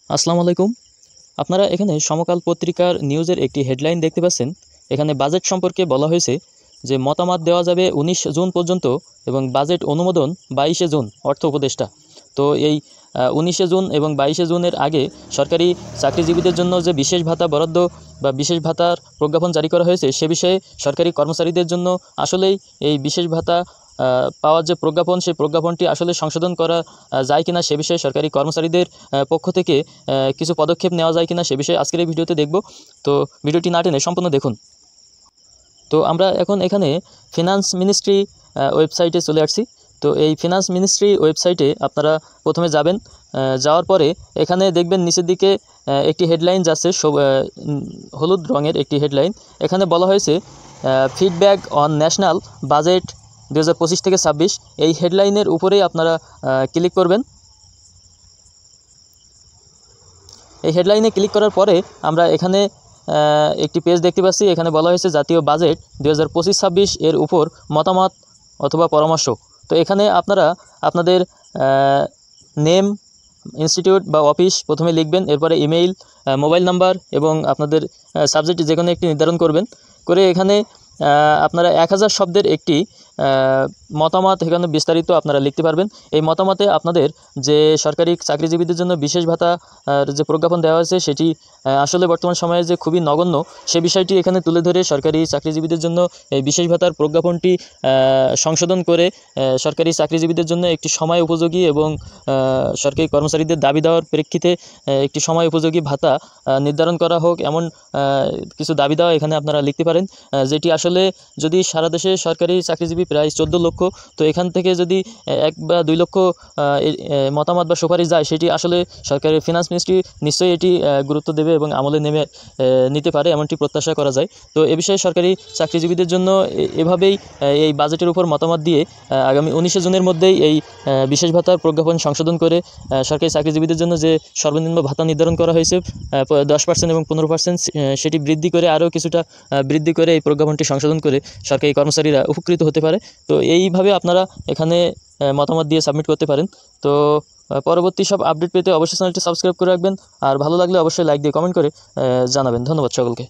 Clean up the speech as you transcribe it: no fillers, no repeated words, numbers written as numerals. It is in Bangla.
আসসালামু আলাইকুম। আপনারা এখানে সমকাল পত্রিকার নিউজের একটি হেডলাইন দেখতে পাচ্ছেন। এখানে বাজেট সম্পর্কে বলা হয়েছে যে মতামত দেওয়া যাবে 19 জুন পর্যন্ত এবং বাজেট অনুমোদন 22 জুন, অর্থ উপদেষ্টা। তো এই 19 জুন এবং 22 জুনের আগে সরকারি চাকরিজীবীদের জন্য যে বিশেষ ভাতা বরাদ্দ বা বিশেষ ভাতার প্রজ্ঞাপন জারি করা হয়েছে, সে বিষয়ে সরকারি কর্মচারীদের জন্য আসলেই এই বিশেষ ভাতা পাওয়ার যে প্রজ্ঞাপন, সেই প্রজ্ঞাপনটি আসলে সংশোধন করা যায় কিনা, সে বিষয়ে সরকারি কর্মচারীদের পক্ষ থেকে কিছু পদক্ষেপ নেওয়া যায় কিনা, সে বিষয়ে আজকের এই ভিডিওতে দেখব। তো ভিডিওটি না টেনে সম্পূর্ণ দেখুন। তো আমরা এখন এখানে ফিনান্স মিনিস্ট্রি ওয়েবসাইটে চলে আসছি। তো এই ফিনান্স মিনিস্ট্রি ওয়েবসাইটে আপনারা প্রথমে যাবেন। যাওয়ার পরে এখানে দেখবেন নিচের দিকে একটি হেডলাইন যাচ্ছে, হলুদ রঙের একটি হেডলাইন। এখানে বলা হয়েছে ফিডব্যাক অন ন্যাশনাল বাজেট 2025 থেকে 26। এই হেডলাইনের উপরেই আপনারা ক্লিক করবেন। এই হেডলাইনে ক্লিক করার পরে আমরা এখানে একটি পেজ দেখতে পাচ্ছি। এখানে বলা হয়েছে জাতীয় বাজেট 2025-26 এর উপর মতামত অথবা পরামর্শ। তো এখানে আপনারা আপনাদের নেম, ইনস্টিটিউট বা অফিস প্রথমে লিখবেন, এরপরে ইমেইল, মোবাইল নাম্বার এবং আপনাদের সাবজেক্ট যে কোনো একটি নির্ধারণ করবেন। করে এখানে আপনারা 1000 শব্দের একটি মতামত এখানে বিস্তারিত আপনারা লিখতে পারবেন। এই মতামতে আপনাদের যে সরকারি চাকরিজীবীদের জন্য বিশেষ ভাতা যে প্রজ্ঞাপন দেওয়া হয়েছে, সেটি আসলে বর্তমান সময়ে যে খুবই নগণ্য, সে বিষয়টি এখানে তুলে ধরে সরকারি চাকরিজীবীদের জন্য এই বিশেষ ভাতার প্রজ্ঞাপনটি সংশোধন করে সরকারি চাকরিজীবীদের জন্য একটি সময় উপযোগী এবং সরকারি কর্মচারীদের দাবি দেওয়ার প্রেক্ষিতে একটি সময় উপযোগী ভাতা নির্ধারণ করা হোক, এমন কিছু দাবি দেওয়া এখানে আপনারা লিখতে পারেন। যেটি আসলে যদি সারা দেশে সরকারি চাকরিজীবী প্রায় 14 লক্ষ, তো এখান থেকে যদি 1 বা 2 লক্ষ মতামত বা সুপারিশ যায়, সেটি আসলে সরকারের ফিনান্স মিনিস্ট্রি নিশ্চয়ই এটি গুরুত্ব দেবে এবং আমলে নিতে পারে, এমনটি প্রত্যাশা করা যায়। তো এ বিষয়ে সরকারি চাকরিজীবীদের জন্য এভাবেই এই বাজেটের উপর মতামত দিয়ে আগামী 19 জুনের মধ্যেই এই বিশেষ ভাতার প্রজ্ঞাপন সংশোধন করে সরকারি চাকরিজীবীদের জন্য যে সর্বনিম্ন ভাতা নির্ধারণ করা হয়েছে 10% এবং 15%, সেটি বৃদ্ধি করে আরও কিছুটা বৃদ্ধি করে এই প্রজ্ঞাপনটি সংশোধন করে সরকারি কর্মচারীরা উপকৃত হতে পারে। তো এইভাবে আপনারা এখানে মতামত দিয়ে সাবমিট করতে পারেন। তো পরবর্তী সব আপডেট পেতে অবশ্যই চ্যানেলটি সাবস্ক্রাইব করে রাখবেন, আর ভালো লাগলে অবশ্যই লাইক দিয়ে কমেন্ট করে জানাবেন। ধন্যবাদ সকলকে।